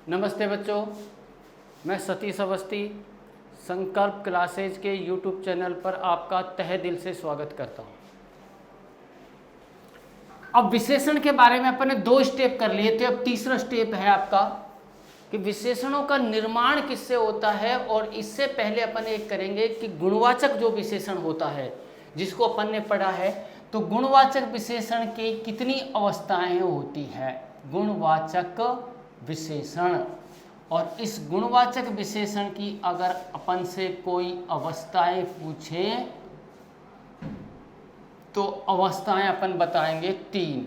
नमस्ते बच्चों, मैं सतीश अवस्थी संकल्प क्लासेज के यूट्यूब चैनल पर आपका तहे दिल से स्वागत करता हूं। अब विशेषण के बारे में अपन ने 2 स्टेप कर लिए थे। अब तीसरा स्टेप है आपका कि विशेषणों का निर्माण किससे होता है। और इससे पहले अपन एक करेंगे कि गुणवाचक जो विशेषण होता है जिसको अपन ने पढ़ा है, तो गुणवाचक विशेषण की कितनी अवस्थाएं होती है। गुणवाचक विशेषण, और इस गुणवाचक विशेषण की अगर अपन से कोई अवस्थाएं पूछे तो अवस्थाएं अपन बताएंगे 3।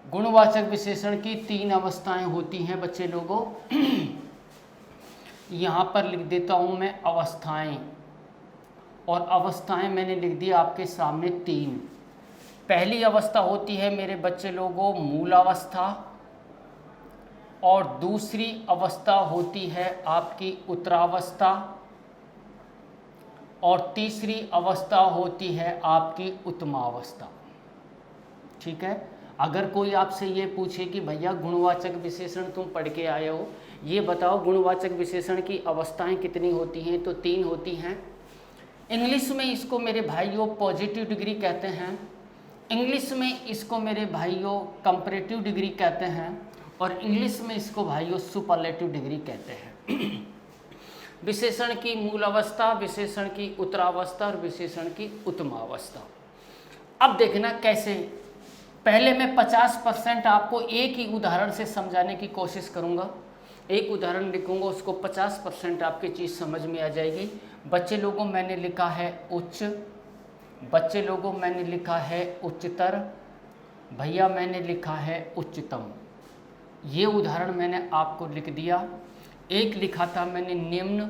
गुणवाचक विशेषण की 3 अवस्थाएं होती हैं बच्चे लोगों। यहां पर लिख देता हूं मैं अवस्थाएं, और अवस्थाएं मैंने लिख दी आपके सामने 3। पहली अवस्था होती है मेरे बच्चे लोगों मूल अवस्था, और दूसरी अवस्था होती है आपकी उत्तरावस्था, और तीसरी अवस्था होती है आपकी उत्तमावस्था। ठीक है। अगर कोई आपसे ये पूछे कि भैया गुणवाचक विशेषण तुम पढ़ के आए हो, ये बताओ गुणवाचक विशेषण की अवस्थाएं कितनी होती हैं, तो 3 होती हैं। इंग्लिश में इसको मेरे भाइयों पॉजिटिव डिग्री कहते हैं, इंग्लिश में इसको मेरे भाइयों कंपैरेटिव डिग्री कहते हैं, और इंग्लिश में इसको भाइयों सुपरलेटिव डिग्री कहते हैं। विशेषण की मूल अवस्था, विशेषण की उत्तरावस्था और विशेषण की उत्तमावस्था। अब देखना कैसे। पहले मैं 50% आपको एक ही उदाहरण से समझाने की कोशिश करूंगा। एक उदाहरण लिखूंगा, उसको 50% आपकी चीज़ समझ में आ जाएगी। बच्चे लोगों मैंने लिखा है उच्च, बच्चे लोगों मैंने लिखा है उच्चतर, भैया मैंने लिखा है उच्चतम। ये उदाहरण मैंने आपको लिख दिया। एक लिखा था मैंने निम्न,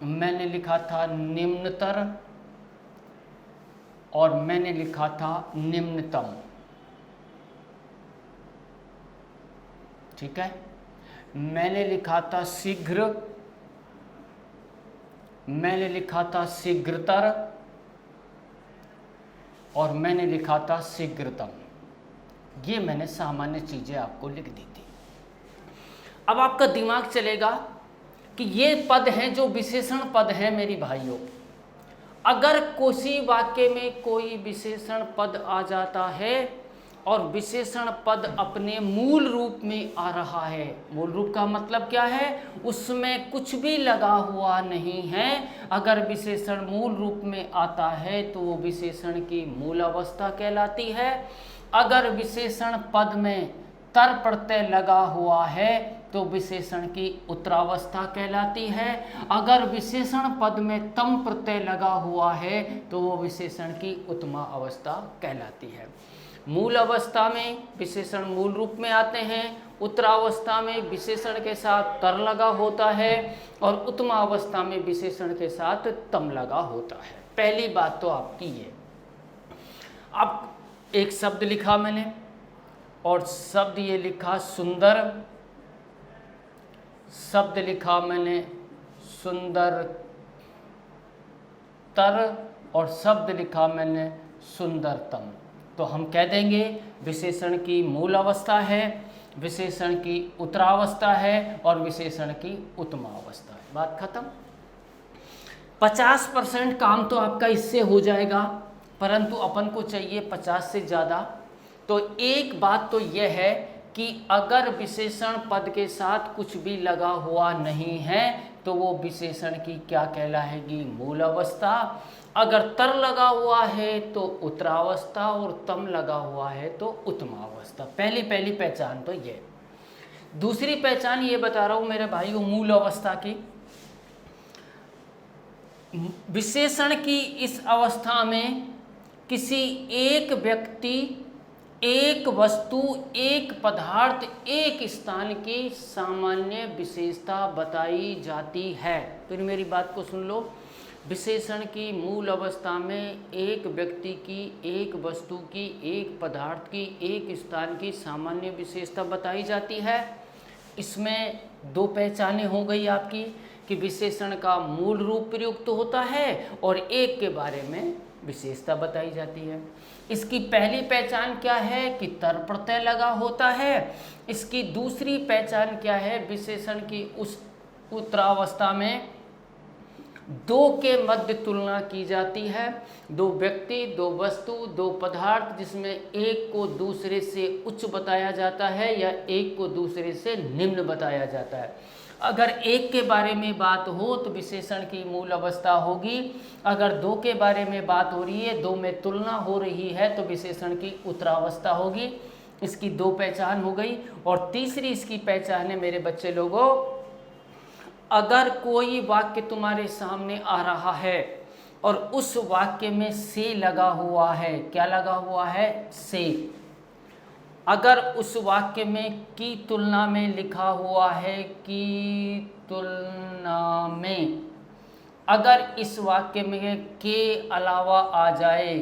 मैंने लिखा था निम्नतर, और मैंने लिखा था निम्नतम। ठीक है। मैंने लिखा था शीघ्र, मैंने लिखा था शीघ्रतर, और मैंने लिखा था शीघ्रतम। ये मैंने सामान्य चीजें आपको लिख दी थी। अब आपका दिमाग चलेगा कि ये पद हैं जो विशेषण पद हैं मेरी भाइयों। अगर किसी वाक्य में कोई विशेषण पद आ जाता है और विशेषण पद अपने मूल रूप में आ रहा है, मूल रूप का मतलब क्या है, उसमें कुछ भी लगा हुआ नहीं है। अगर विशेषण मूल रूप में आता है तो वो विशेषण की मूल अवस्था कहलाती है। अगर विशेषण पद में तर प्रत्यय लगा हुआ है तो विशेषण की उत्तरावस्था कहलाती है। अगर विशेषण पद में तम प्रत्यय लगा हुआ है तो वो विशेषण की उत्तमा अवस्था कहलाती है। मूल अवस्था में विशेषण मूल रूप में आते हैं, उत्तरावस्था में विशेषण के साथ तर लगा होता है, और उत्तमा अवस्था में विशेषण के साथ तम लगा होता है। पहली बात तो आपकी ये। अब एक शब्द लिखा मैंने, और शब्द ये लिखा सुंदर, शब्द लिखा मैंने सुंदर तर, और शब्द लिखा मैंने सुंदरतम। तो हम कह देंगे विशेषण की मूल अवस्था है, विशेषण की उत्तरावस्था है, और विशेषण की उत्तमा अवस्था है। बात खत्म। 50% काम तो आपका इससे हो जाएगा, परंतु अपन को चाहिए 50 से ज़्यादा। तो एक बात तो यह है कि अगर विशेषण पद के साथ कुछ भी लगा हुआ नहीं है तो वो विशेषण की क्या कहलाएगी, मूल अवस्था। अगर तर लगा हुआ है तो उत्तरावस्था, और तम लगा हुआ है तो उत्तमावस्था। पहली पहचान तो ये। दूसरी पहचान ये बता रहा हूँ मेरे भाइयों मूल अवस्था की। विशेषण की इस अवस्था में किसी एक व्यक्ति, एक वस्तु, एक पदार्थ, एक स्थान की सामान्य विशेषता बताई जाती है। फिर मेरी बात को सुन लो। विशेषण की मूल अवस्था में एक व्यक्ति की, एक वस्तु की, एक पदार्थ की, एक स्थान की सामान्य विशेषता बताई जाती है। इसमें 2 पहचानें हो गई आपकी कि विशेषण का मूल रूप प्रयुक्त होता है और एक के बारे में विशेषता बताई जाती है। इसकी पहली पहचान क्या है कि तर प्रत्यय लगा होता है। इसकी दूसरी पहचान क्या है, विशेषण की उस उत्तरावस्था में दो के मध्य तुलना की जाती है। दो व्यक्ति, दो वस्तु, दो पदार्थ, जिसमें एक को दूसरे से उच्च बताया जाता है या एक को दूसरे से निम्न बताया जाता है। अगर एक के बारे में बात हो तो विशेषण की मूल अवस्था होगी। अगर दो के बारे में बात हो रही है, दो में तुलना हो रही है, तो विशेषण की उत्तरावस्था होगी। इसकी दो पहचान हो गई। और तीसरी इसकी पहचान है मेरे बच्चे लोगों, अगर कोई वाक्य तुम्हारे सामने आ रहा है और उस वाक्य में से लगा हुआ है, क्या लगा हुआ है, से। अगर उस वाक्य में की तुलना में लिखा हुआ है, की तुलना में, अगर इस वाक्य में के अलावा आ जाए,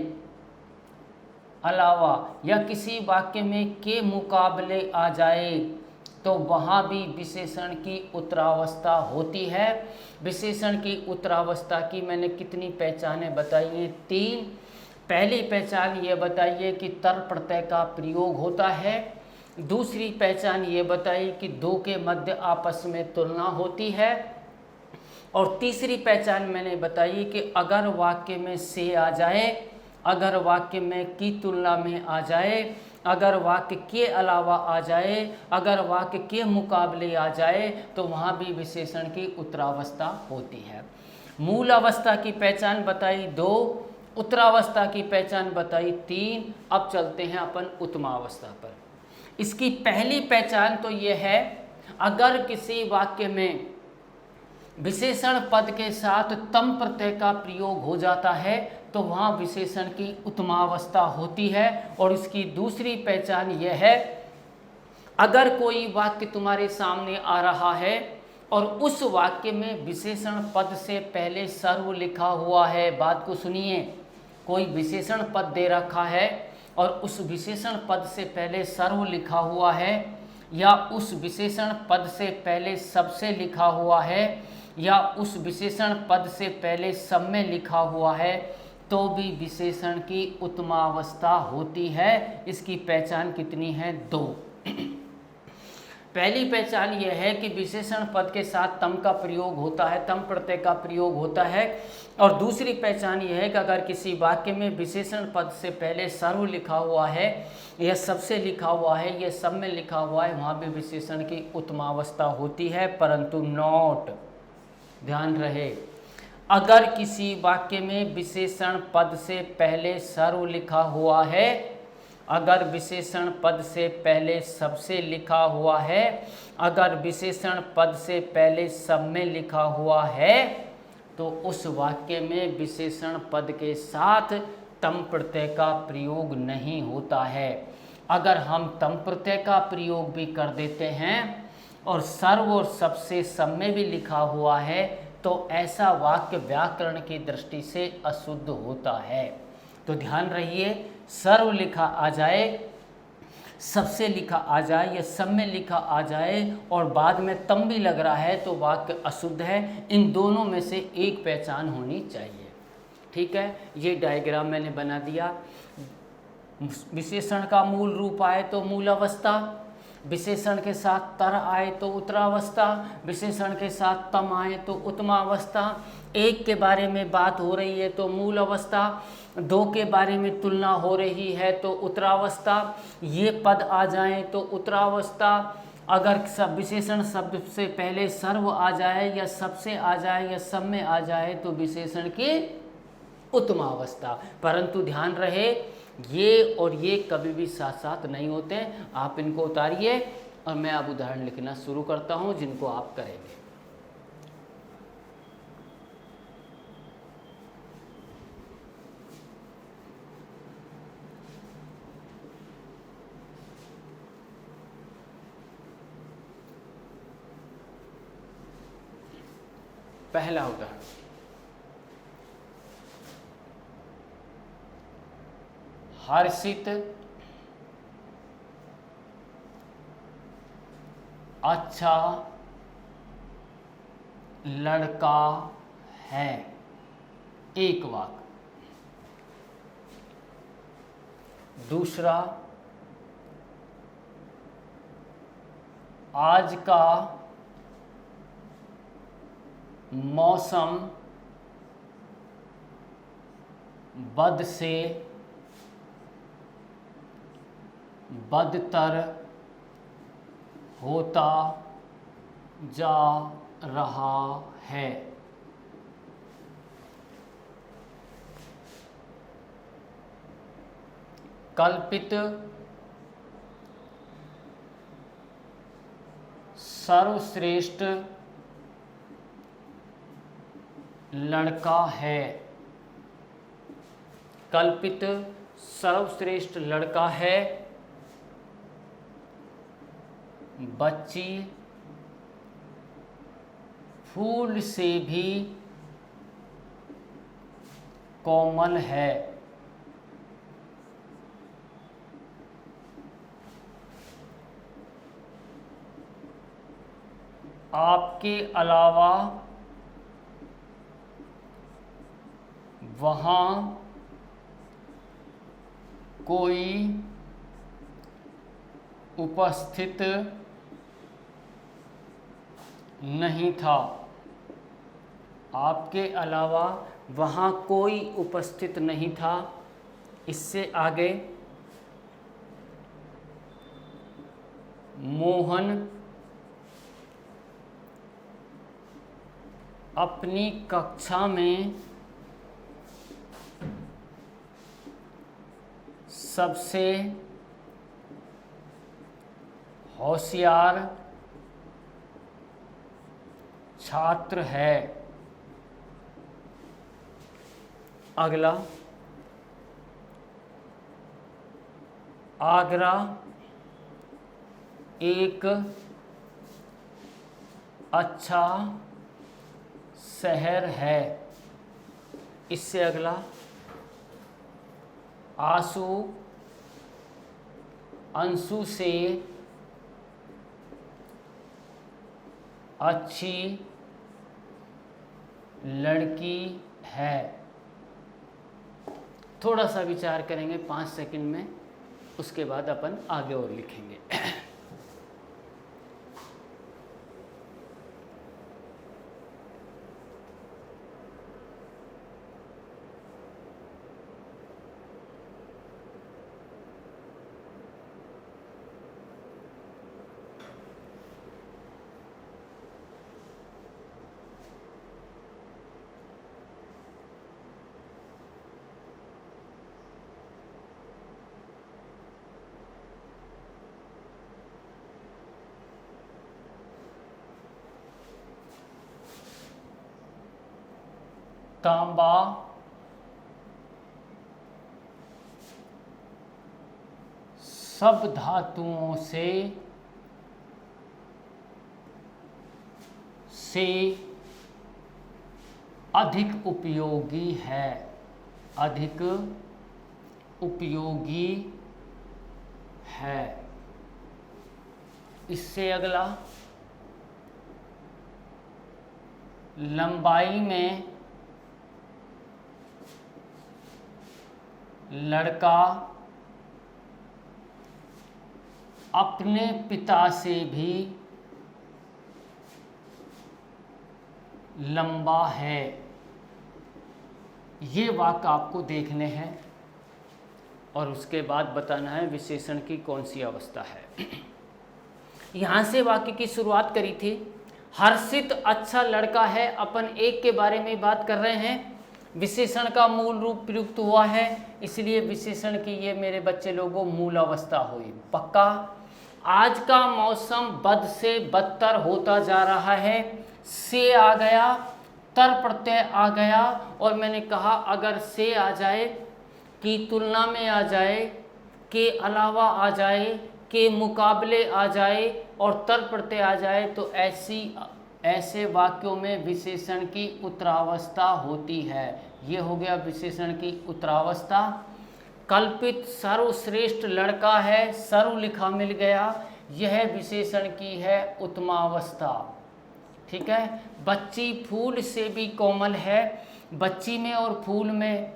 अलावा, या किसी वाक्य में के मुकाबले आ जाए, तो वहाँ भी विशेषण की उत्तरावस्था होती है। विशेषण की उत्तरावस्था की मैंने कितनी पहचानें बताई हैं, 3। पहली पहचान ये बताइए कि तर प्रत्यय का प्रयोग होता है। दूसरी पहचान ये बताई कि दो के मध्य आपस में तुलना होती है। और तीसरी पहचान मैंने बताई कि अगर वाक्य में से आ जाए, अगर वाक्य में की तुलना में आ जाए, अगर वाक्य के अलावा आ जाए, अगर वाक्य के मुकाबले आ जाए, तो वहाँ भी विशेषण की उत्तरावस्था होती है। मूल अवस्था की पहचान बताई 2, उत्तरावस्था की पहचान बताई 3। अब चलते हैं अपन उत्तमावस्था पर। इसकी पहली पहचान तो ये है, अगर किसी वाक्य में विशेषण पद के साथ तम प्रत्यय का प्रयोग हो जाता है तो वहाँ विशेषण की उत्तमावस्था होती है। और इसकी दूसरी पहचान यह है, अगर कोई वाक्य तुम्हारे सामने आ रहा है और उस वाक्य में विशेषण पद से पहले सर्व लिखा हुआ है, बात को सुनिए, कोई विशेषण पद दे रखा है और उस विशेषण पद से पहले सर्व लिखा हुआ है, या उस विशेषण पद से पहले सबसे लिखा हुआ है, या उस विशेषण पद से पहले सब में लिखा हुआ है, तो भी विशेषण की उत्तमावस्था होती है। इसकी पहचान कितनी है, 2। पहली पहचान यह है कि विशेषण पद के साथ तम का प्रयोग होता है, तम प्रत्यय का प्रयोग होता है। और दूसरी पहचान यह है कि अगर किसी वाक्य में विशेषण पद से पहले सर्व लिखा हुआ है, या सबसे लिखा हुआ है, या सब में लिखा हुआ है, वहाँ भी विशेषण की उत्तमावस्था होती है। परंतु नोट, ध्यान रहे, अगर किसी वाक्य में विशेषण पद से पहले सर्व लिखा हुआ है, अगर विशेषण पद से पहले सबसे लिखा हुआ है, अगर विशेषण पद से पहले सब में लिखा हुआ है, तो उस वाक्य में विशेषण पद के साथ तम प्रत्यय का प्रयोग नहीं होता है। अगर हम तम प्रत्यय का प्रयोग भी कर देते हैं और सर्व और सबसे सब में भी लिखा हुआ है, तो ऐसा वाक्य व्याकरण की दृष्टि से अशुद्ध होता है। तो ध्यान रहिए, सर्व लिखा आ जाए, सबसे लिखा आ जाए, या सब में लिखा आ जाए और बाद में तम भी लग रहा है, तो वाक्य अशुद्ध है। इन दोनों में से एक पहचान होनी चाहिए। ठीक है, ये डायग्राम मैंने बना दिया। विशेषण का मूल रूप आए तो मूल अवस्था, विशेषण के साथ तर आए तो उत्तरावस्था, विशेषण के साथ तम आए तो उत्तमावस्था, एक के बारे में बात हो रही है तो मूल अवस्था, दो के बारे में तुलना हो रही है तो उत्तरावस्था, ये पद आ जाएं तो उत्तरावस्था, अगर सब विशेषण शब्द से पहले सर्व आ जाए, या सबसे आ जाए, या सब में आ जाए, तो विशेषण की उत्तमावस्था। परंतु ध्यान रहे, ये और ये कभी भी साथ साथ नहीं होते। आप इनको उतारिए और मैं अब उदाहरण लिखना शुरू करता हूं जिनको आप करेंगे। पहला उदाहरण, हर्षित अच्छा लड़का है। एक वाक्य। दूसरा, आज का मौसम बद से बदतर होता जा रहा है। कल्पित सर्वश्रेष्ठ लड़का है। कल्पित सर्वश्रेष्ठ लड़का है। बच्ची फूल से भी कोमल है। आपके अलावा वहाँ कोई उपस्थित नहीं था। आपके अलावा वहाँ कोई उपस्थित नहीं था। इससे आगे, मोहन अपनी कक्षा में सबसे होशियार छात्र है। अगला, आगरा एक अच्छा शहर है। इससे अगला, आंसू अंशु से अच्छी लड़की है। थोड़ा सा विचार करेंगे 5 सेकंड में, उसके बाद अपन आगे और लिखेंगे। तांबा सब धातुओं से अधिक उपयोगी है। अधिक उपयोगी है। इससे अगला, लंबाई में लड़का अपने पिता से भी लंबा है। ये वाक्य आपको देखने हैं और उसके बाद बताना है विशेषण की कौन सी अवस्था है। यहाँ से वाक्य की शुरुआत करी थी। हर्षित अच्छा लड़का है, अपन एक के बारे में बात कर रहे हैं। विशेषण का मूल रूप प्रयुक्त हुआ है, इसलिए विशेषण की ये मेरे बच्चे लोगों मूल अवस्था हुई। पक्का। आज का मौसम बद से बदतर होता जा रहा है। से आ गया, तर प्रत्यय आ गया, और मैंने कहा अगर से आ जाए, की तुलना में आ जाए, के अलावा आ जाए, के मुकाबले आ जाए और तर प्रत्यय आ जाए, तो ऐसे वाक्यों में विशेषण की उत्तरावस्था होती है। ये हो गया विशेषण की उत्तरावस्था। कल्पित सर्वश्रेष्ठ लड़का है, सर्व लिखा मिल गया, यह विशेषण की है उत्तमावस्था। ठीक है। बच्ची फूल से भी कोमल है। बच्ची में और फूल में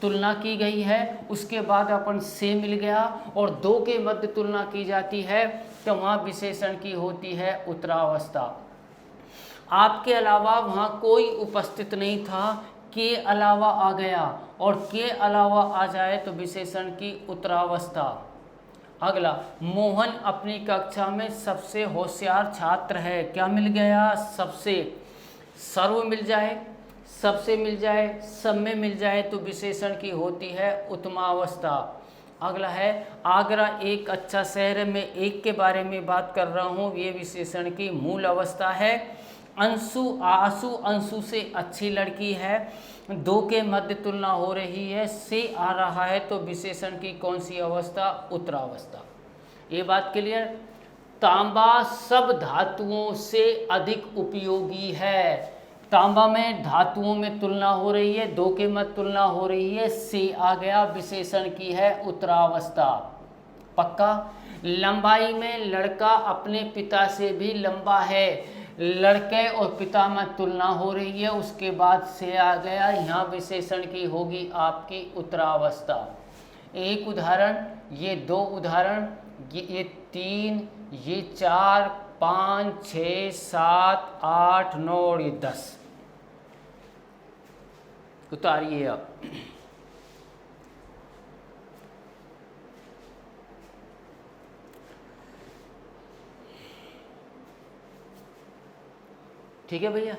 तुलना की गई है, उसके बाद अपन से मिल गया और दो के मध्य तुलना की जाती है, तो वहाँ विशेषण की होती है उत्तरावस्था। आपके अलावा वहाँ कोई उपस्थित नहीं था, के अलावा आ गया और के अलावा आ जाए तो विशेषण की उत्तरावस्था। अगला, मोहन अपनी कक्षा में सबसे होशियार छात्र है। क्या मिल गया? सबसे। सर्व मिल जाए, सबसे मिल जाए, सब में मिल जाए तो विशेषण की होती है उत्तमावस्था। अगला है, आगरा एक अच्छा शहर है। मैं एक के बारे में बात कर रहा हूँ, ये विशेषण की मूल अवस्था है। अंशु, आशु अंशु से अच्छी लड़की है। दो के मध्य तुलना हो रही है, से आ रहा है तो विशेषण की कौन सी अवस्था? उत्तरावस्था। ये बात क्लियर? तांबा सब धातुओं से अधिक उपयोगी है। तांबा में धातुओं में तुलना हो रही है, दो के मध्य तुलना हो रही है, से आ गया, विशेषण की है उत्तरावस्था। पक्का? लंबाई में लड़का अपने पिता से भी लंबा है। लड़के और पिता में तुलना हो रही है, उसके बाद से आ गया, यहाँ विशेषण की होगी आपकी उत्तरावस्था। एक उदाहरण, ये दो उदाहरण, ये 3, ये 4, 5, 6, 7, 8, 9 और ये 10। उतारिए अब। ठीक है भैया,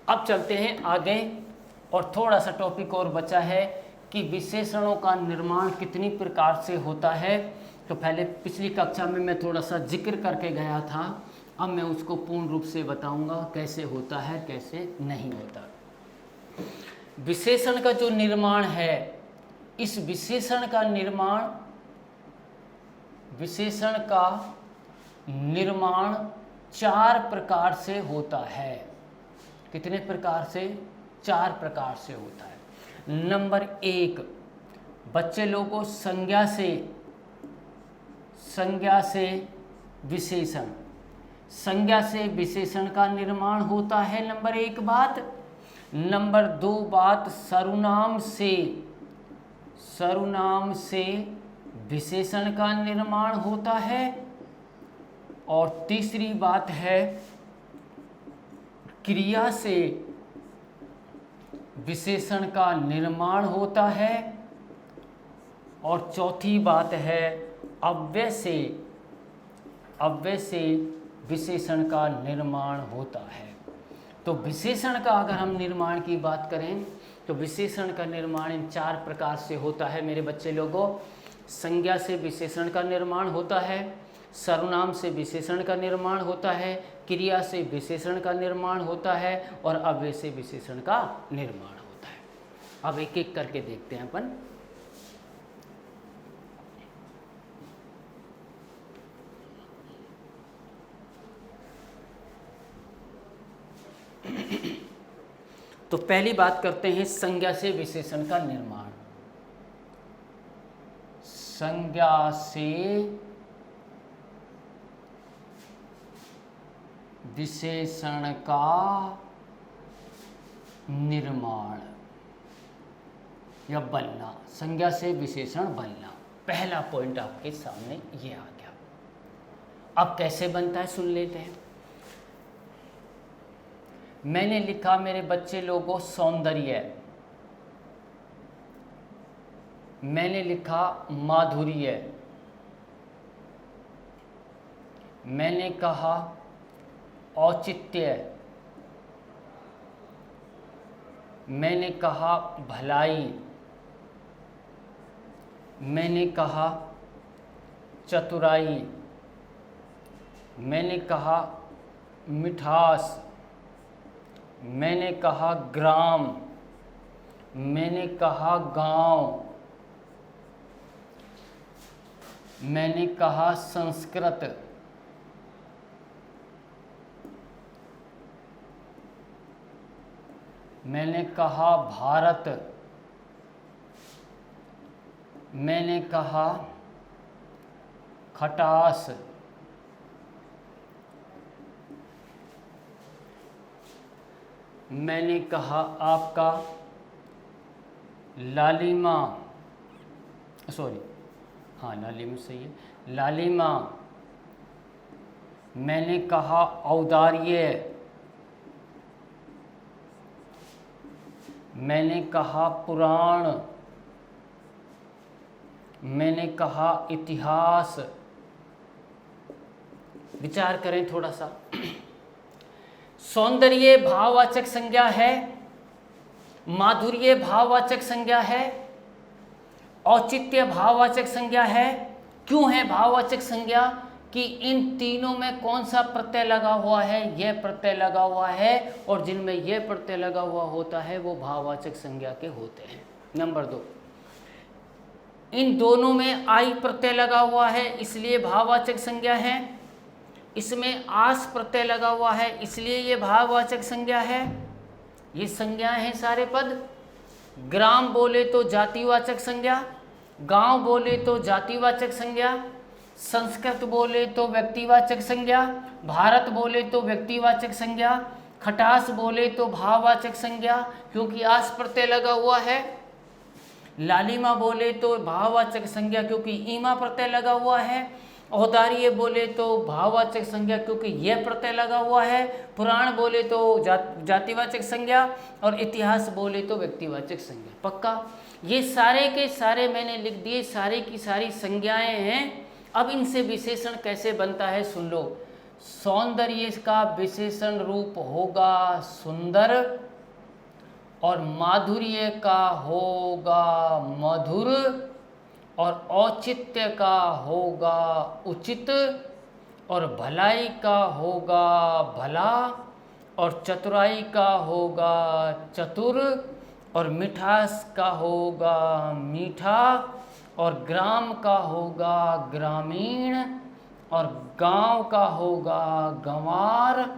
अब चलते हैं आगे और थोड़ा सा टॉपिक और बचा है कि विशेषणों का निर्माण कितनी प्रकार से होता है। तो पहले पिछली कक्षा में मैं थोड़ा सा जिक्र करके गया था, अब मैं उसको पूर्ण रूप से बताऊंगा कैसे होता है कैसे नहीं होता। विशेषण का जो निर्माण है, इस विशेषण का निर्माण 4 प्रकार से होता है। कितने प्रकार से? 4 प्रकार से होता है। नंबर 1, बच्चे लोगों को संज्ञा से विशेषण, संज्ञा से विशेषण का निर्माण होता है, नंबर 1 बात। नंबर 2 बात, सर्वनाम से विशेषण का निर्माण होता है। और तीसरी बात है, क्रिया से विशेषण का निर्माण होता है। और चौथी बात है, अव्यय से विशेषण का निर्माण होता है। तो विशेषण का अगर हम निर्माण की बात करें तो विशेषण का निर्माण इन 4 प्रकार से होता है मेरे बच्चे लोगों। संज्ञा से विशेषण का निर्माण होता है, सर्वनाम से विशेषण का निर्माण होता है, क्रिया से विशेषण का निर्माण होता है और अव्यय से विशेषण का निर्माण होता है। अब एक एक करके देखते हैं अपन। तो पहली बात करते हैं संज्ञा से विशेषण का निर्माण। संज्ञा से विशेषण का निर्माण या बनना, संज्ञा से विशेषण बनना, पहला पॉइंट आपके सामने ये आ गया। अब कैसे बनता है सुन लेते हैं। मैंने लिखा मेरे बच्चे लोगों सौंदर्य, मैंने लिखा माधुर्य, मैंने कहा औचित्य, मैंने कहा भलाई, मैंने कहा चतुराई, मैंने कहा मिठास, मैंने कहा ग्राम, मैंने कहा गांव, मैंने कहा संस्कृत, मैंने कहा भारत, मैंने कहा खटास, मैंने कहा आपका लालिमा, सॉरी, हाँ लालिमा सही है, लालिमा। मैंने कहा औदार्य, मैंने कहा पुराण, मैंने कहा इतिहास। विचार करें थोड़ा सा। सौंदर्य भाववाचक संज्ञा है, माधुर्य भाववाचक संज्ञा है, औचित्य भाववाचक संज्ञा है। क्यों है भाववाचक संज्ञा? कि इन तीनों में कौन सा प्रत्यय लगा हुआ है? यह प्रत्यय लगा हुआ है, और जिनमें यह प्रत्यय लगा हुआ होता है वो भाववाचक संज्ञा के होते हैं। नंबर 2, इन दोनों में आई प्रत्यय लगा हुआ है इसलिए भाववाचक संज्ञा है। इसमें आस प्रत्यय लगा हुआ है इसलिए ये भाववाचक संज्ञा है। ये संज्ञाएं हैं सारे पद। ग्राम बोले तो जातिवाचक संज्ञा, गांव बोले तो जातिवाचक संज्ञा, संस्कृत बोले तो व्यक्तिवाचक संज्ञा, भारत बोले तो व्यक्तिवाचक संज्ञा, खटास बोले तो भाववाचक संज्ञा क्योंकि आस प्रत्यय लगा हुआ है। लालिमा बोले तो भाववाचक संज्ञा क्योंकि ईमा प्रत्यय लगा हुआ है। औदार्य बोले तो भाववाचक संज्ञा क्योंकि यह प्रत्यय लगा हुआ है। पुराण बोले तो जातिवाचक संज्ञा, और इतिहास बोले तो व्यक्तिवाचक संज्ञा। पक्का? ये सारे के सारे मैंने लिख दिए, सारे की सारी संज्ञाएं हैं। अब इनसे विशेषण कैसे बनता है सुन लो। सौंदर्य का विशेषण रूप होगा सुंदर, और माधुर्य का होगा मधुर, और औचित्य का होगा उचित, और भलाई का होगा भला, और चतुराई का होगा चतुर, और मिठास का होगा मीठा, और ग्राम का होगा ग्रामीण, और गांव का होगा गंवार,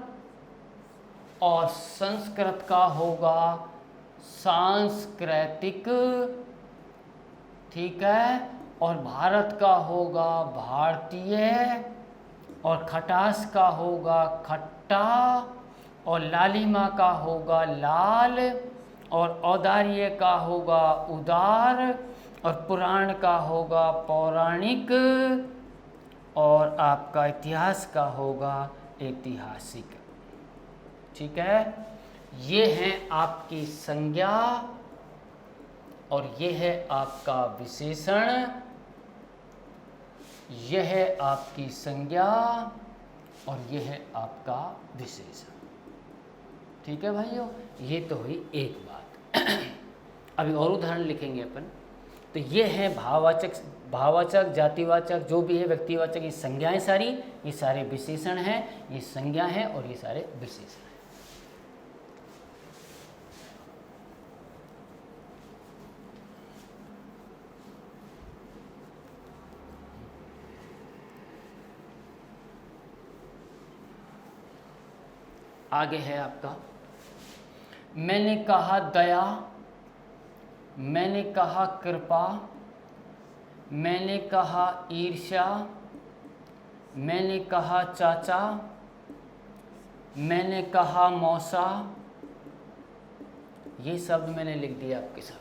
और संस्कृत का होगा सांस्कृतिक, ठीक है, और भारत का होगा भारतीय, और खटास का होगा खट्टा, और लालिमा का होगा लाल, और औदार्य का होगा उदार, और पुराण का होगा पौराणिक, और आपका इतिहास का होगा ऐतिहासिक। ठीक है, ये है आपकी संज्ञा, और ये है आपका विशेषण। यह है आपकी संज्ञा, और यह है आपका विशेषण। ठीक है भाइयों, ये तो हुई एक बात। अभी और उदाहरण लिखेंगे अपन। तो ये है भाववाचक, जातिवाचक, जो भी है व्यक्तिवाचक, ये संज्ञाएं सारी, ये सारे विशेषण हैं। ये संज्ञा है और ये सारे विशेषण हैं। आगे है आपका, मैंने कहा दया, मैंने कहा कृपा, मैंने कहा ईर्ष्या, मैंने कहा चाचा, मैंने कहा मौसा। ये शब्द मैंने लिख दिया आपके साथ।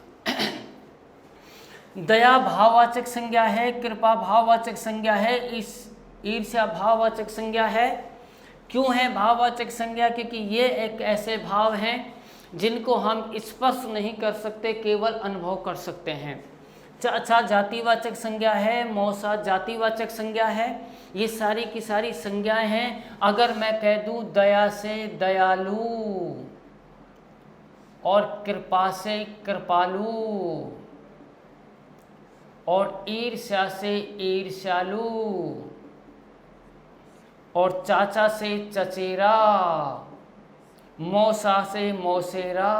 दया भाववाचक संज्ञा है, कृपा भाववाचक संज्ञा है, ईर्ष्या भाववाचक संज्ञा है। क्यों है भाववाचक संज्ञा? क्योंकि ये एक ऐसे भाव हैं जिनको हम स्पर्श नहीं कर सकते, केवल अनुभव कर सकते हैं। चाचा जातिवाचक संज्ञा है, मौसा जातिवाचक संज्ञा है। ये सारी की सारी संज्ञाएं हैं। अगर मैं कह दूं दया से दयालु, और कृपा से कृपालु, और ईर्ष्या से ईर्ष्यालु, और चाचा से चचेरा, मौसा से मौसेरा,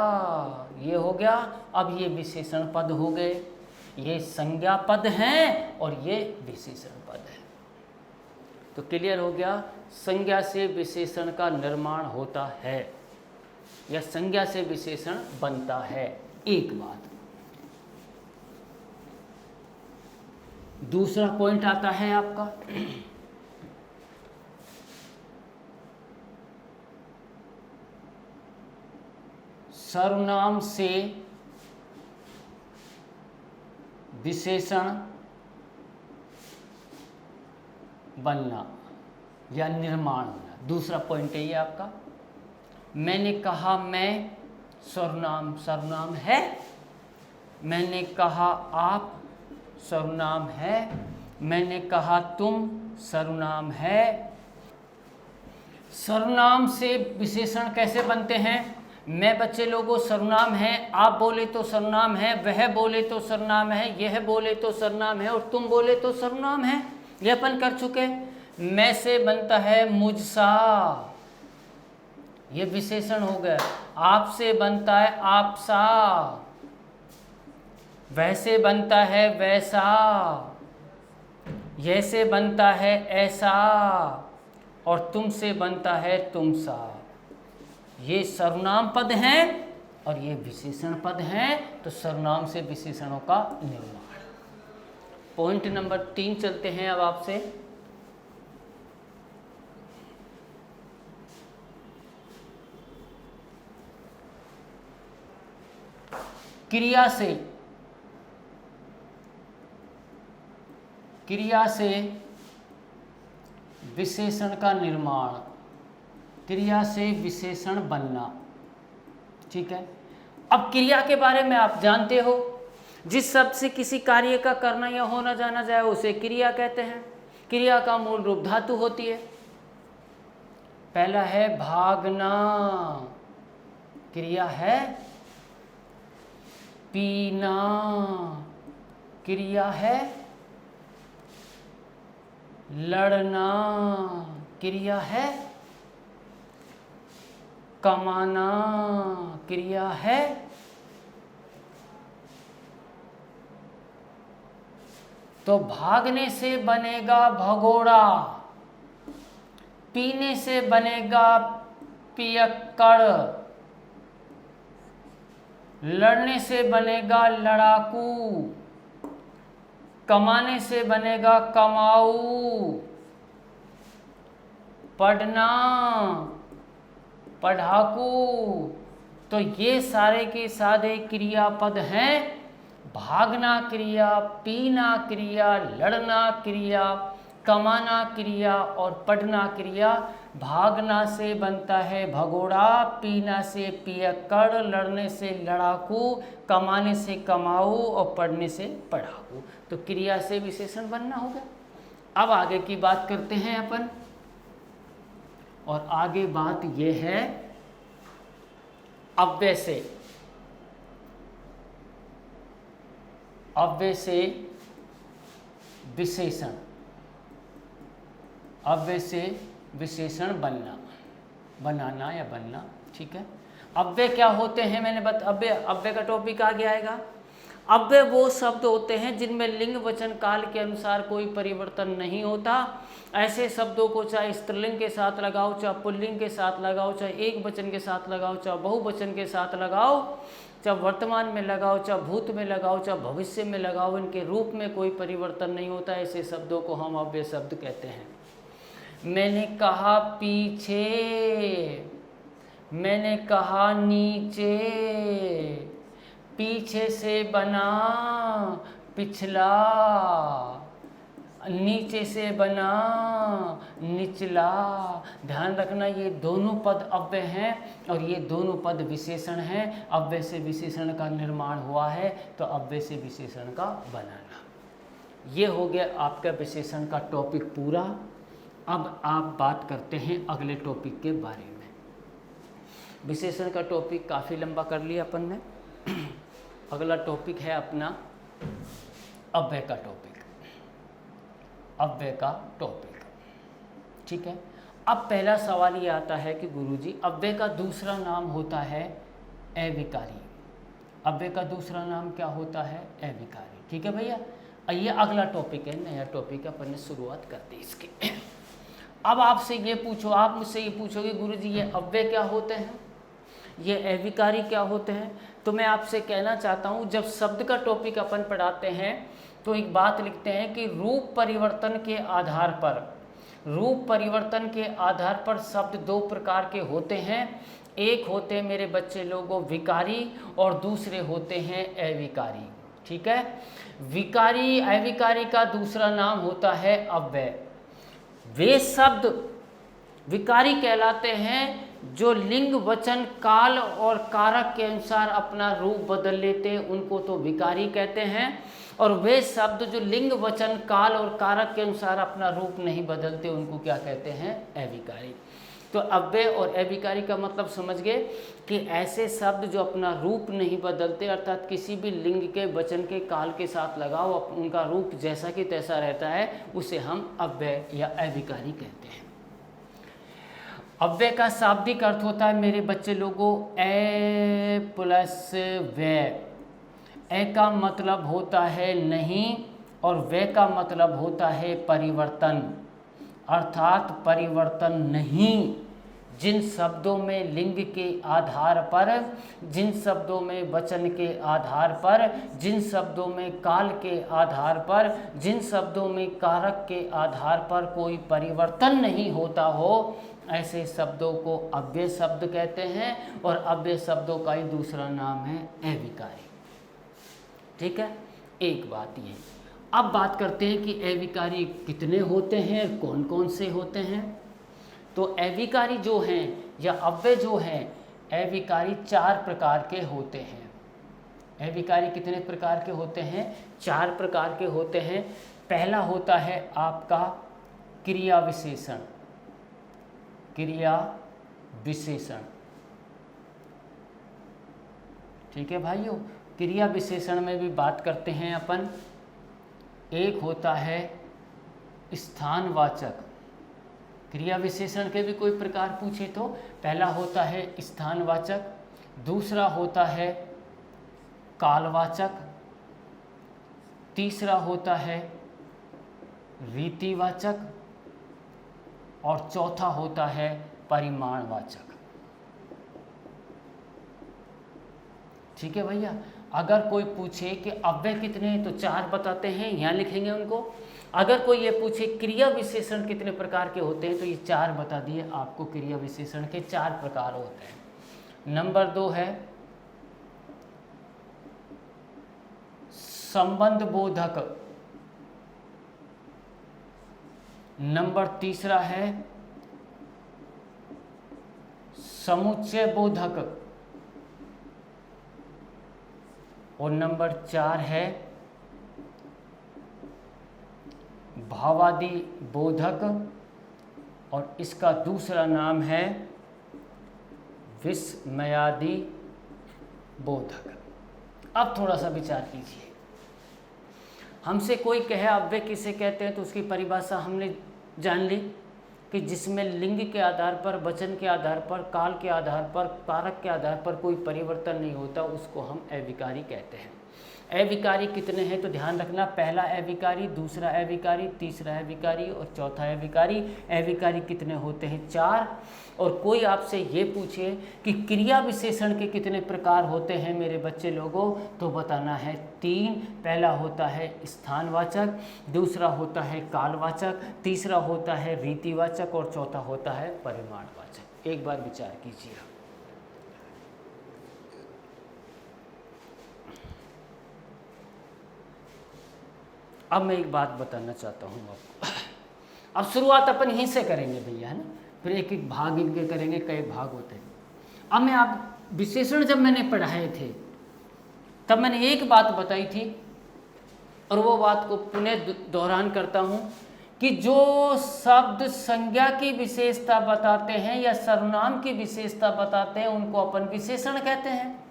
ये हो गया। अब ये विशेषण पद हो गए। ये संज्ञा पद हैं और ये विशेषण पद है। तो क्लियर हो गया, संज्ञा से विशेषण का निर्माण होता है या संज्ञा से विशेषण बनता है। एक बात। दूसरा पॉइंट आता है आपका, सर्वनाम से विशेषण बनना या निर्माण होना। दूसरा पॉइंट है ये आपका। मैंने कहा मैं सर्वनाम, सर्वनाम है। मैंने कहा आप, सर्वनाम है। मैंने कहा तुम, सर्वनाम है। सर्वनाम से विशेषण कैसे बनते हैं? मैं बच्चे लोगों सर्वनाम है, आप बोले तो सर्वनाम है, वह बोले तो सर्वनाम है, यह बोले तो सर्वनाम है और तुम बोले तो सर्वनाम है। ये अपन कर चुके। मैं से बनता है मुझसा, ये विशेषण हो गया। आपसे बनता है आपसा, वैसे बनता है वैसा, यैसे बनता है ऐसा और तुमसे बनता है तुमसा। ये सर्वनाम पद हैं और ये विशेषण पद हैं। तो सर्वनाम से विशेषणों का निर्माण। पॉइंट नंबर 3 चलते हैं अब आपसे। क्रिया से विशेषण का निर्माण, क्रिया से विशेषण बनना। ठीक है। अब क्रिया के बारे में आप जानते हो, जिस शब्द से किसी कार्य का करना या होना जाना जाए उसे क्रिया कहते हैं। क्रिया का मूल रूप धातु होती है। पहला है भागना, क्रिया है। पीना, क्रिया है। लड़ना, क्रिया है। कमाना, क्रिया है। तो भागने से बनेगा भगोड़ा, पीने से बनेगा पियक्कड़, लड़ने से बनेगा लड़ाकू, कमाने से बनेगा कमाऊ, पढ़ना पढ़ाकू। तो ये सारे के सारे क्रियापद हैं। भागना क्रिया, पीना क्रिया, लड़ना क्रिया, कमाना क्रिया और पढ़ना क्रिया। भागना से बनता है भगोड़ा, पीना से पियक्कड़, लड़ने से लड़ाकू, कमाने से कमाऊ और पढ़ने से पढ़ाकू। तो क्रिया से विशेषण बनना होगा। अब आगे की बात करते हैं अपन। और आगे बात यह है अव्यय से। अव्यय से विशेषण, अव्यय से विशेषण बनना, बनाना या बनना। ठीक है। अव्यय क्या होते हैं? मैंने अव्यय का टॉपिक आगे आएगा। अव्यय वो शब्द होते हैं जिनमें लिंग वचन काल के अनुसार कोई परिवर्तन नहीं होता। ऐसे शब्दों को चाहे स्त्रीलिंग के साथ लगाओ, चाहे पुल्लिंग के साथ लगाओ, चाहे एक वचन के साथ लगाओ, चाहे बहुवचन के साथ लगाओ, चाहे वर्तमान में लगाओ, चाहे भूत में लगाओ, चाहे भविष्य में लगाओ, इनके रूप में कोई परिवर्तन नहीं होता। ऐसे शब्दों को हम अव्यय शब्द कहते हैं। मैंने कहा पीछे, मैंने कहा नीचे, पीछे से बना पिछला, नीचे से बना निचला। ध्यान रखना ये दोनों पद अव्यय हैं और ये दोनों पद विशेषण हैं। अव्यय से विशेषण का निर्माण हुआ है तो अव्यय से विशेषण का बनाना। ये हो गया आपका विशेषण का टॉपिक पूरा। अब आप बात करते हैं अगले टॉपिक के बारे में। विशेषण का टॉपिक काफ़ी लंबा कर लिया अपन ने। अगला टॉपिक है अपना अव्यय का टॉपिक। अव्यय का टॉपिक, ठीक है। अब पहला सवाल ये आता है कि गुरुजी अव्यय का दूसरा नाम होता है अविकारी। अव्यय का दूसरा नाम क्या होता है? अविकारी। ठीक है भैया। ये अगला टॉपिक है, नया टॉपिक अपन ने शुरुआत कर दी इसकी। अब आपसे ये पूछो, आप मुझसे ये पूछोगे गुरुजी ये अव्यय क्या होते हैं, ये अविकारी क्या होते हैं? तो मैं आपसे कहना चाहता हूँ जब शब्द का टॉपिक अपन पढ़ाते हैं तो एक बात लिखते हैं कि रूप परिवर्तन के आधार पर, रूप परिवर्तन के आधार पर शब्द दो प्रकार के होते हैं। एक होते हैं मेरे बच्चे लोगों विकारी और दूसरे होते हैं अविकारी। ठीक है। विकारी अविकारी का दूसरा नाम होता है अव्यय। वे शब्द विकारी कहलाते हैं जो लिंग वचन काल और कारक के अनुसार अपना रूप बदल लेते हैं, उनको तो विकारी कहते हैं। और वे शब्द जो लिंग वचन काल और कारक के अनुसार अपना रूप नहीं बदलते, उनको क्या कहते हैं? अविकारी। तो अव्यय और अविकारी का मतलब समझ गए कि ऐसे शब्द जो अपना रूप नहीं बदलते, अर्थात किसी भी लिंग के वचन के काल के साथ लगाओ उनका रूप जैसा कि तैसा रहता है, उसे हम अव्यय या अविकारी कहते हैं। अव्यय का शाब्दिक अर्थ होता है मेरे बच्चे लोगों ए प्लस व्यय। ए का मतलब होता है नहीं और व्यय का मतलब होता है परिवर्तन, अर्थात परिवर्तन नहीं। जिन शब्दों में लिंग के आधार पर, जिन शब्दों में वचन के आधार पर, जिन शब्दों में काल के आधार पर, जिन शब्दों में कारक के आधार पर कोई परिवर्तन नहीं होता हो, ऐसे शब्दों को अव्यय शब्द कहते हैं। और अव्यय शब्दों का ही दूसरा नाम है अविकारी। ठीक है, एक बात ये। अब बात करते हैं कि अविकारी कितने होते हैं, कौन कौन से होते हैं। तो अविकारी जो हैं या अव्यय जो हैं, अविकारी 4 प्रकार के होते हैं। अविकारी कितने प्रकार के होते हैं? 4 प्रकार के होते हैं। पहला होता है आपका क्रिया विशेषण। क्रिया विशेषण, ठीक है भाइयों। क्रिया विशेषण में भी बात करते हैं अपन। एक होता है स्थानवाचक। क्रिया विशेषण के भी कोई प्रकार पूछे तो पहला होता है स्थानवाचक, दूसरा होता है कालवाचक, तीसरा होता है रीतिवाचक और चौथा होता है परिमाणवाचक। ठीक है भैया। अगर कोई पूछे कि अव्यय कितने हैं तो 4 बताते हैं, यहाँ लिखेंगे उनको। अगर कोई ये पूछे क्रिया विशेषण कितने प्रकार के होते हैं तो ये 4 बता दिए आपको। क्रिया विशेषण के 4 प्रकार होते हैं। नंबर 2 है संबंध बोधक। नंबर 3 है समुच्चय बोधक और नंबर 4 है भावादि बोधक और इसका दूसरा नाम है विस्मयादि बोधक। अब थोड़ा सा विचार कीजिए। हमसे कोई कहे अव्यय किसे कहते हैं तो उसकी परिभाषा हमने जान ली कि जिसमें लिंग के आधार पर, वचन के आधार पर, काल के आधार पर, कारक के आधार पर कोई परिवर्तन नहीं होता, उसको हम अविकारी कहते हैं। अविकारी कितने हैं तो ध्यान रखना, पहला अविकारी, दूसरा अविकारी, तीसरा अविकारी और चौथा अविकारी। अविकारी कितने होते हैं? 4। और कोई आपसे ये पूछे कि क्रिया विशेषण के कितने प्रकार होते हैं मेरे बच्चे लोगों, तो बताना है 3। पहला होता है स्थानवाचक, दूसरा होता है कालवाचक, तीसरा होता है रीतिवाचक और चौथा होता है परिमाणवाचक। एक बार विचार कीजिए। अब मैं एक बात बताना चाहता हूँ आपको। अब शुरुआत अपन यहीं से करेंगे भैया, है ना, फिर एक एक भाग इनके करेंगे, कई भाग होते हैं। अब मैं आप विशेषण जब मैंने पढ़ाए थे तब मैंने एक बात बताई थी और वो बात को पुनः दोहरान करता हूँ कि जो शब्द संज्ञा की विशेषता बताते हैं या सर्वनाम की विशेषता बताते हैं उनको अपन विशेषण कहते हैं,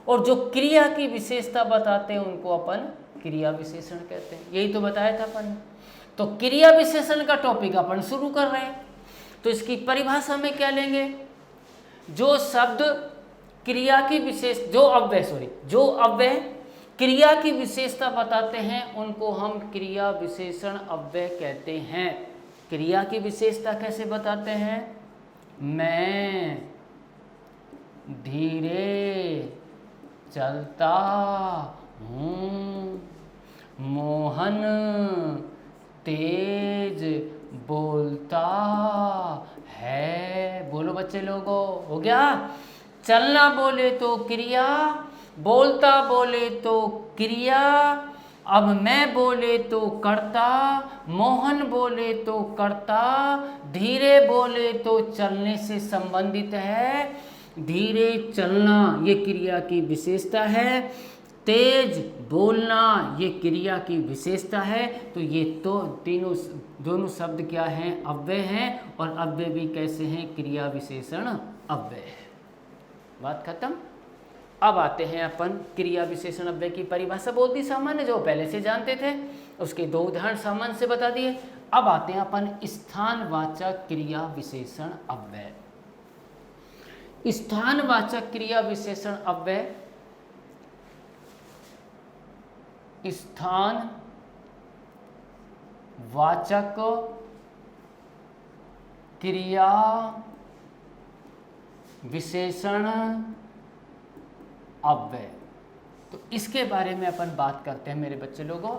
और जो क्रिया की विशेषता बताते हैं उनको अपन क्रिया विशेषण कहते हैं। यही तो बताया था अपन। तो क्रिया विशेषण का टॉपिक अपन शुरू कर रहे हैं, तो इसकी परिभाषा में क्या लेंगे? जो शब्द क्रिया की जो अव्यय क्रिया की विशेषता बताते हैं उनको हम क्रिया विशेषण अव्यय कहते हैं। क्रिया की विशेषता कैसे बताते हैं? मैं धीरे चलता हूँ, मोहन तेज बोलता है। बोलो बच्चे लोगों, हो गया? चलना बोले तो क्रिया, बोलता बोले तो क्रिया, अब मैं बोले तो कर्ता, मोहन बोले तो कर्ता, धीरे बोले तो चलने से संबंधित है। धीरे चलना ये क्रिया की विशेषता है, तेज बोलना ये क्रिया की विशेषता है। तो ये तो दोनों शब्द क्या हैं? अव्यय हैं, और अव्यय भी कैसे हैं? क्रिया विशेषण अव्यय है। बात खत्म। अब आते हैं अपन क्रिया विशेषण अव्यय की परिभाषा बहुत ही सामान्य, जो पहले से जानते थे, उसके 2 उदाहरण सामान्य से बता दिए। अब आते हैं अपन स्थानवाचक क्रिया विशेषण अव्यय। स्थानवाचक क्रिया विशेषण अव्यय स्थान वाचक क्रिया विशेषण अव्यय। तो इसके बारे में अपन बात करते हैं मेरे बच्चे लोगों।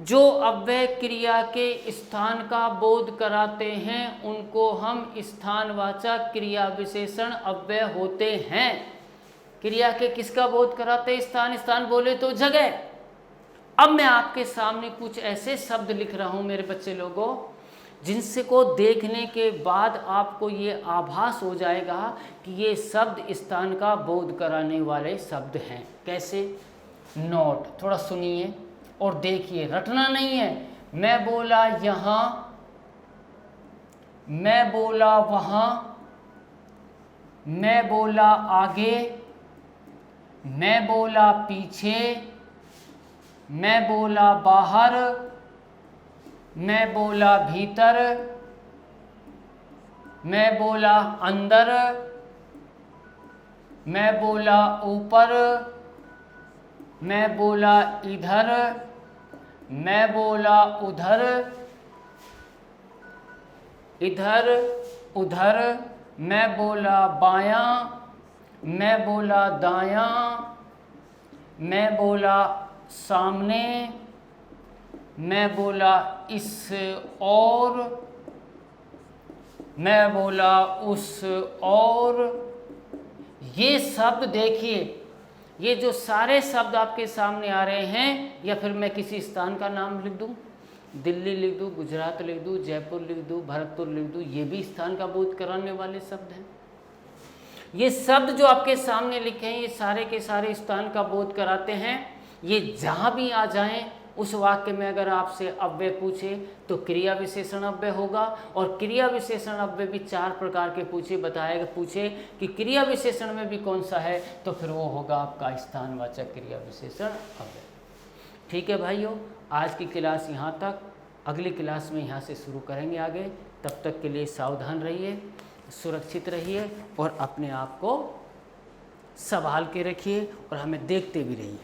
जो अव्यय क्रिया के स्थान का बोध कराते हैं उनको हम स्थानवाचक क्रिया विशेषण अव्यय होते हैं। क्रिया के किसका बोध कराते हैं? स्थान। स्थान बोले तो जगह। अब मैं आपके सामने कुछ ऐसे शब्द लिख रहा हूं मेरे बच्चे लोगों, जिनसे को देखने के बाद आपको ये आभास हो जाएगा कि ये शब्द स्थान का बोध कराने वाले शब्द हैं। कैसे? नोट, थोड़ा सुनिए और देखिए, रटना नहीं है। मैं बोला यहाँ, मैं बोला वहाँ, मैं बोला आगे, मैं बोला पीछे, मैं बोला बाहर, मैं बोला भीतर, मैं बोला अंदर, मैं बोला ऊपर, मैं बोला इधर, मैं बोला उधर, इधर उधर, मैं बोला बायां, मैं बोला दायां, मैं बोला सामने, मैं बोला इस और, मैं बोला उस और। ये शब्द देखिए, ये जो सारे शब्द आपके सामने आ रहे हैं, या फिर मैं किसी स्थान का नाम लिख दूं, दिल्ली लिख दूं, गुजरात लिख दूं, जयपुर लिख दूं, भरतपुर लिख दूं, ये भी स्थान का बोध कराने वाले शब्द हैं। ये शब्द जो आपके सामने लिखे हैं, ये सारे के सारे स्थान का बोध कराते हैं। ये जहाँ भी आ जाएं, उस वाक्य में अगर आपसे अव्यय पूछे तो क्रिया विशेषण अव्यय होगा। और क्रिया विशेषण अव्यय भी 4 प्रकार के पूछे कि क्रिया विशेषण में भी कौन सा है, तो फिर वो होगा आपका स्थानवाचक क्रिया विशेषण अव्यय। ठीक है भाइयों, आज की क्लास यहाँ तक। अगली क्लास में यहाँ से शुरू करेंगे आगे। तब तक के लिए सावधान रहिए, सुरक्षित रहिए और अपने आप को संभाल के रखिए और हमें देखते भी रहिए।